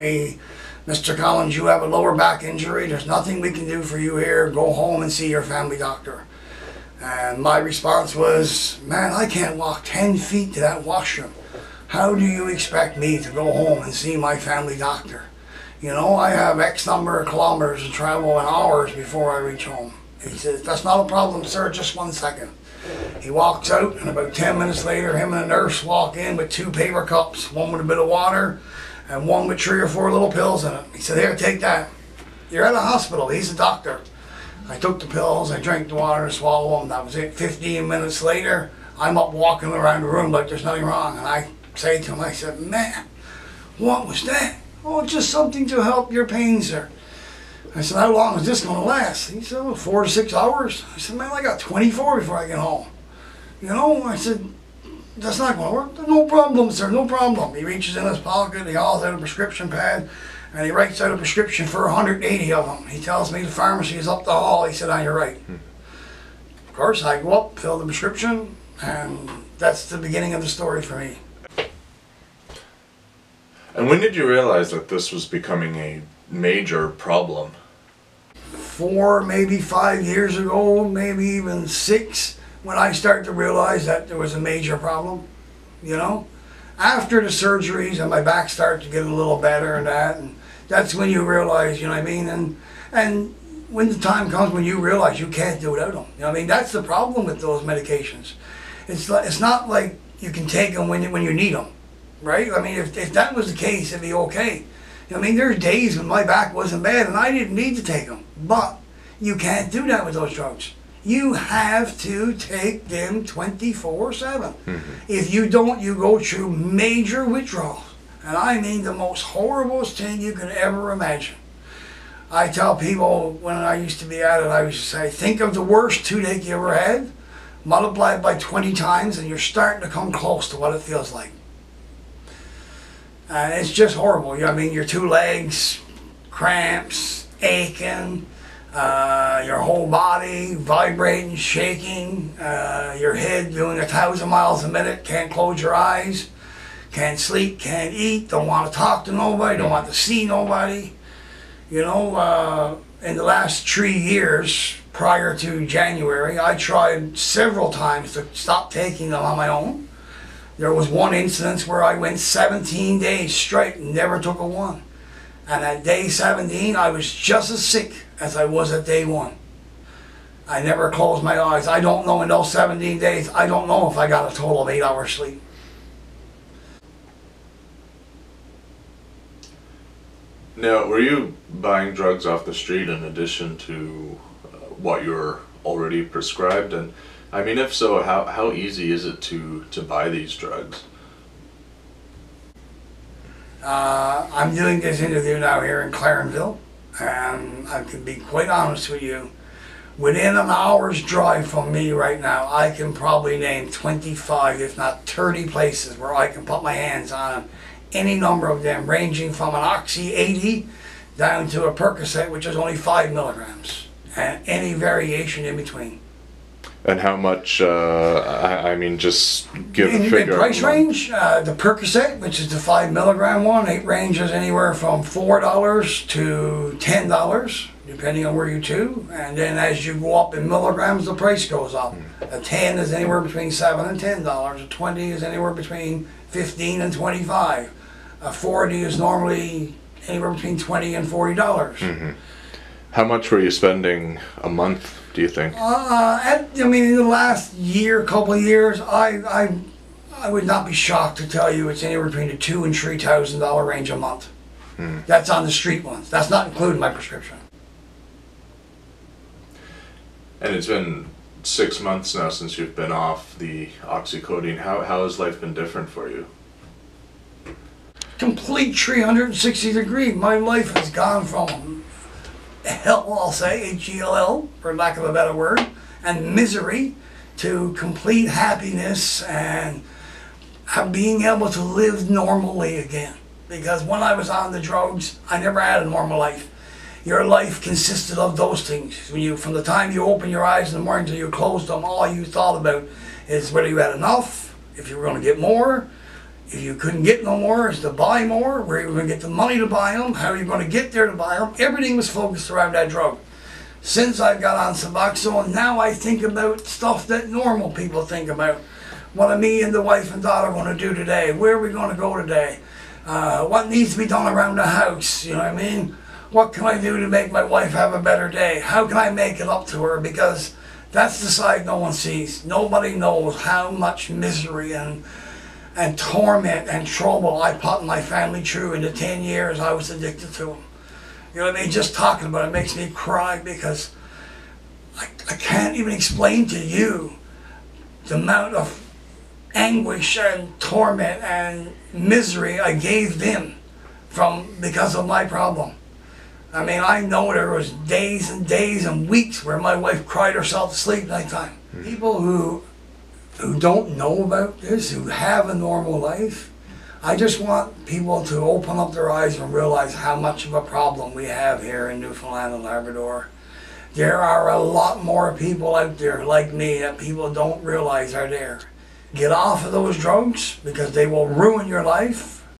Hey, Mr. Collins, you have a lower back injury. There's nothing we can do for you here. Go home and see your family doctor. And my response was, man, I can't walk 10 feet to that washroom. How do you expect me to go home and see my family doctor? You know, I have X number of kilometers to travel in hours before I reach home. He says, that's not a problem, sir, just 1 second. He walks out, and about 10 minutes later, him and a nurse walk in with 2 paper cups, one with a bit of water, and one with 3 or 4 little pills in it. He said, here, take that. You're at a hospital. He's a doctor. I took the pills, I drank the water, and swallowed them. That was it. 15 minutes later, I'm up walking around the room like there's nothing wrong. And I say to him, I said, man, what was that? Oh, just something to help your pain, sir. I said, how long is this going to last? He said, well, 4 to 6 hours. I said, man, I got 24 before I get home. You know, I said, that's not going to work. No problem, sir, no problem. He reaches in his pocket, he hauls out a prescription pad, and he writes out a prescription for 180 of them. He tells me the pharmacy is up the hall. He said, oh, you're right. Of course, I go up, fill the prescription, and that's the beginning of the story for me. And when did you realize that this was becoming a major problem? 4, maybe 5 years ago, maybe even 6, when I started to realize that there was a major problem, you know. After the surgeries and my back started to get a little better and that's when you realize, you know what I mean, and when the time comes when you realize you can't do without them, you know what I mean. That's the problem with those medications. It's not like you can take them when you need them, right? I mean, if that was the case, it'd be okay. I mean, there's days when my back wasn't bad and I didn't need to take them, but you can't do that with those drugs. You have to take them 24/7. If you don't, you go through major withdrawals. And I mean the most horrible thing you can ever imagine. I tell people when I used to be at it, I used to say, think of the worst toothache you ever had, multiply it by 20 times, and you're starting to come close to what it feels like. And it's just horrible. You know what I mean? Your 2 legs, cramps, aching, your whole body vibrating, shaking, your head doing 1,000 miles a minute, can't close your eyes, can't sleep, can't eat, don't want to talk to nobody, don't want to see nobody. You know, in the last 3 years prior to January, I tried several times to stop taking them on my own. There was one instance where I went 17 days straight and never took a one. And at day 17, I was just as sick as I was at day 1. I never closed my eyes. I don't know in those 17 days, I don't know if I got a total of 8 hours sleep. Now, were you buying drugs off the street in addition to what you're already prescribed? And I mean, if so, how easy is it to buy these drugs? I'm doing this interview now here in Clarenville, and I can be quite honest with you. Within an hour's drive from me right now, I can probably name 25, if not 30 places where I can put my hands on any number of them, ranging from an Oxy 80 down to a Percocet, which is only 5 milligrams, and any variation in between. And how much, I mean, just give a figure. In price range, the Percocet, which is the 5 milligram one, it ranges anywhere from $4 to $10, depending on where you to. And then as you go up in milligrams, the price goes up. A 10 is anywhere between $7 and $10. A 20 is anywhere between $15 and $25. A 40 is normally anywhere between $20 and $40. How much were you spending a month, do you think? I mean, in the last year, couple of years, I would not be shocked to tell you it's anywhere between the $2,000 and $3,000 range a month. That's on the street ones. That's not including my prescription. And it's been 6 months now since you've been off the oxycodone. How has life been different for you? Complete 360 degree. My life has gone from hell, I'll say, H-E-L-L, for lack of a better word, and misery to complete happiness and being able to live normally again. Because when I was on the drugs, I never had a normal life. Your life consisted of those things. From the time you open your eyes in the morning till you close them, all you thought about is whether you had enough, if you were going to get more, If you couldn't get no more, is to buy more. Where are you going to get the money to buy them? How are you going to get there to buy them? Everything was focused around that drug. Since I've got on Suboxone, now I think about stuff that normal people think about. What are me and the wife and daughter going to do today? Where are we going to go today? What needs to be done around the house? You know what I mean? What can I do to make my wife have a better day? How can I make it up to her? Because that's the side no one sees. Nobody knows how much misery and torment and trouble I put my family through in the 10 years I was addicted to them. You know what I mean? Just talking about it makes me cry, because I can't even explain to you the amount of anguish and torment and misery I gave them because of my problem. I mean, I know there was days and days and weeks where my wife cried herself to sleep nighttime. People who don't know about this, who have a normal life, I just want people to open up their eyes and realize how much of a problem we have here in Newfoundland and Labrador. There are a lot more people out there like me that people don't realize are there. Get off of those drugs, because they will ruin your life.